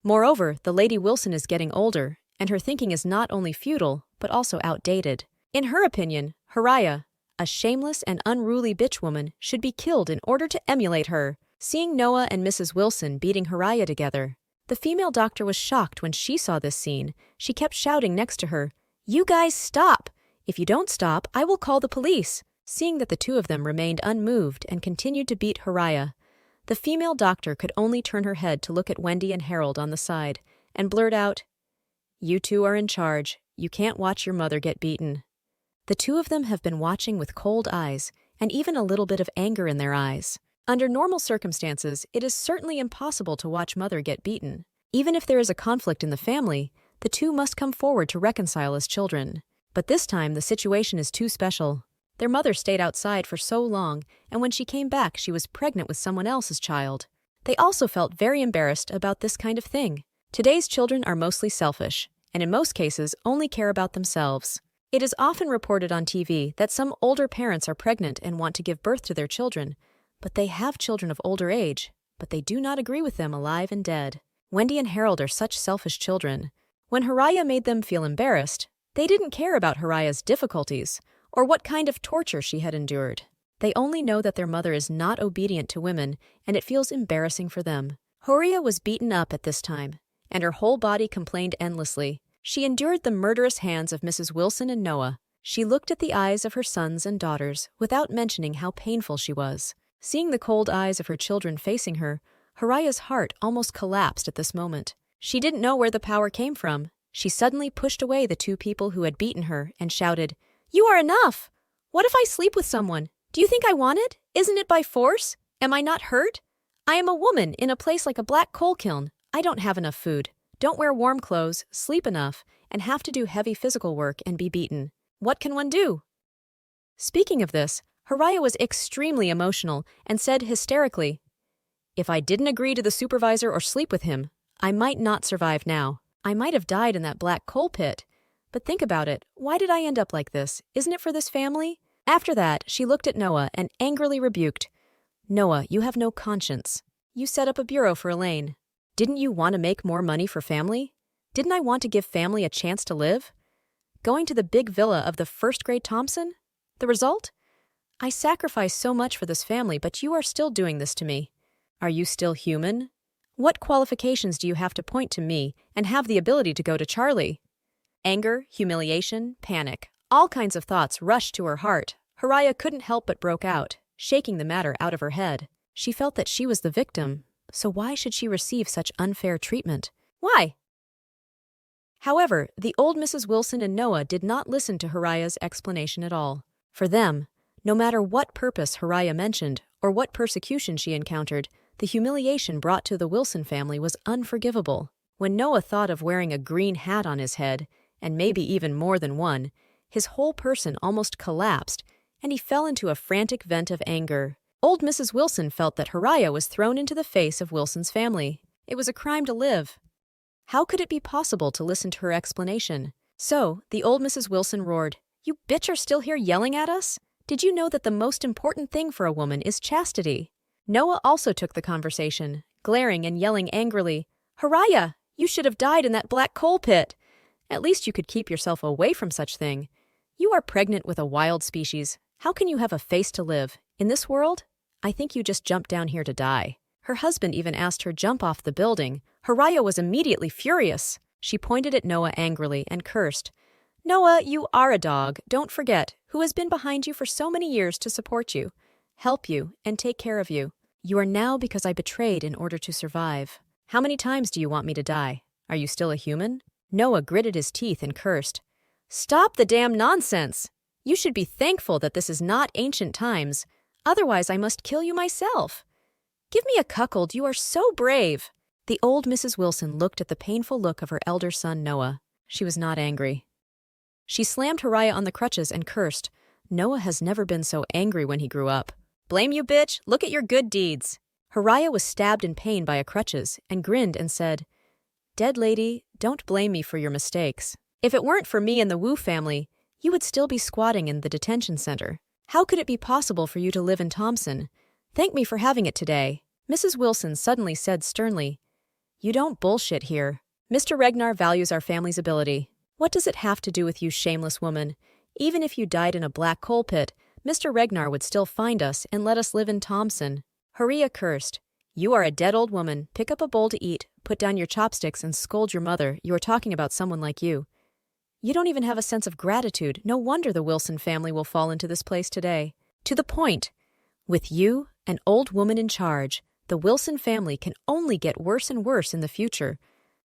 Moreover, the Lady Wilson is getting older, and her thinking is not only futile, but also outdated. In her opinion, Haraya, a shameless and unruly bitch woman, should be killed in order to emulate her. Seeing Noah and Mrs. Wilson beating Haraya together, the female doctor was shocked when she saw this scene. She kept shouting next to her, "You guys stop! If you don't stop, I will call the police." Seeing that the two of them remained unmoved and continued to beat Haraya, the female doctor could only turn her head to look at Wendy and Harold on the side and blurt out, "You two are in charge. You can't watch your mother get beaten." The two of them have been watching with cold eyes and even a little bit of anger in their eyes. Under normal circumstances, it is certainly impossible to watch mother get beaten. Even if there is a conflict in the family, the two must come forward to reconcile as children. But this time, the situation is too special. Their mother stayed outside for so long, and when she came back, she was pregnant with someone else's child. They also felt very embarrassed about this kind of thing. Today's children are mostly selfish, and in most cases only care about themselves. It is often reported on TV that some older parents are pregnant and want to give birth to their children, but they have children of older age, but they do not agree with them alive and dead. Wendy and Harold are such selfish children. When Haraya made them feel embarrassed, they didn't care about Haraya's difficulties or what kind of torture she had endured. They only know that their mother is not obedient to women, and it feels embarrassing for them. Horia was beaten up at this time, and her whole body complained endlessly. She endured the murderous hands of Mrs. Wilson and Noah. She looked at the eyes of her sons and daughters without mentioning how painful she was. Seeing the cold eyes of her children facing her, Haraya's heart almost collapsed at this moment. She didn't know where the power came from. She suddenly pushed away the two people who had beaten her and shouted, "You are enough! What if I sleep with someone? Do you think I want it? Isn't it by force? Am I not hurt? I am a woman in a place like a black coal kiln. I don't have enough food, don't wear warm clothes, sleep enough, and have to do heavy physical work and be beaten. What can one do?" Speaking of this, Haraya was extremely emotional and said hysterically, "If I didn't agree to the supervisor or sleep with him, I might not survive now. I might have died in that black coal pit. But think about it, why did I end up like this? Isn't it for this family?" After that, she looked at Noah and angrily rebuked, "Noah, you have no conscience. You set up a bureau for Elaine. Didn't you want to make more money for family? Didn't I want to give family a chance to live? Going to the big villa of the first-grade Thompson? The result? I sacrificed so much for this family, but you are still doing this to me. Are you still human? What qualifications do you have to point to me and have the ability to go to Charlie?" Anger, humiliation, panic, all kinds of thoughts rushed to her heart. Haraya couldn't help but broke out, shaking the matter out of her head. She felt that she was the victim, so why should she receive such unfair treatment? Why? However, the old Mrs. Wilson and Noah did not listen to Haraya's explanation at all. For them, no matter what purpose Haraya mentioned or what persecution she encountered, the humiliation brought to the Wilson family was unforgivable. When Noah thought of wearing a green hat on his head, and maybe even more than one, his whole person almost collapsed, and he fell into a frantic vent of anger. Old Mrs. Wilson felt that Haraya was thrown into the face of Wilson's family. It was a crime to live. How could it be possible to listen to her explanation? So, the old Mrs. Wilson roared, "You bitch are still here yelling at us? Did you know that the most important thing for a woman is chastity?" Noah also took the conversation, glaring and yelling angrily, "Haraya, you should have died in that black coal pit. At least you could keep yourself away from such thing. You are pregnant with a wild species. How can you have a face to live? In this world? I think you just jumped down here to die." Her husband even asked her jump off the building. Haraya was immediately furious. She pointed at Noah angrily and cursed, "Noah, you are a dog, don't forget, who has been behind you for so many years to support you, help you, and take care of you. You are now because I betrayed in order to survive. How many times do you want me to die? Are you still a human?" Noah gritted his teeth and cursed, "Stop the damn nonsense! You should be thankful that this is not ancient times. Otherwise, I must kill you myself. Give me a cuckold, you are so brave." The old Mrs. Wilson looked at the painful look of her elder son, Noah. She was not angry. She slammed Haraya on the crutches and cursed, "Noah has never been so angry when he grew up. Blame you, bitch, look at your good deeds." Haraya was stabbed in pain by a crutches and grinned and said, "Dead lady, don't blame me for your mistakes. If it weren't for me and the Wu family, you would still be squatting in the detention center. How could it be possible for you to live in Thompson? Thank me for having it today." Mrs. Wilson suddenly said sternly, You don't bullshit here. Mr. Regnar values our family's ability. What does it have to do with you, shameless woman? Even if you died in a black coal pit, Mr. Regnar would still find us and let us live in Thompson. Haria cursed. You are a dead old woman. Pick up a bowl to eat, put down your chopsticks, and scold your mother. You are talking about someone like you. You don't even have a sense of gratitude. No wonder the Wilson family will fall into this place today. To the point. With you, an old woman in charge, the Wilson family can only get worse and worse in the future.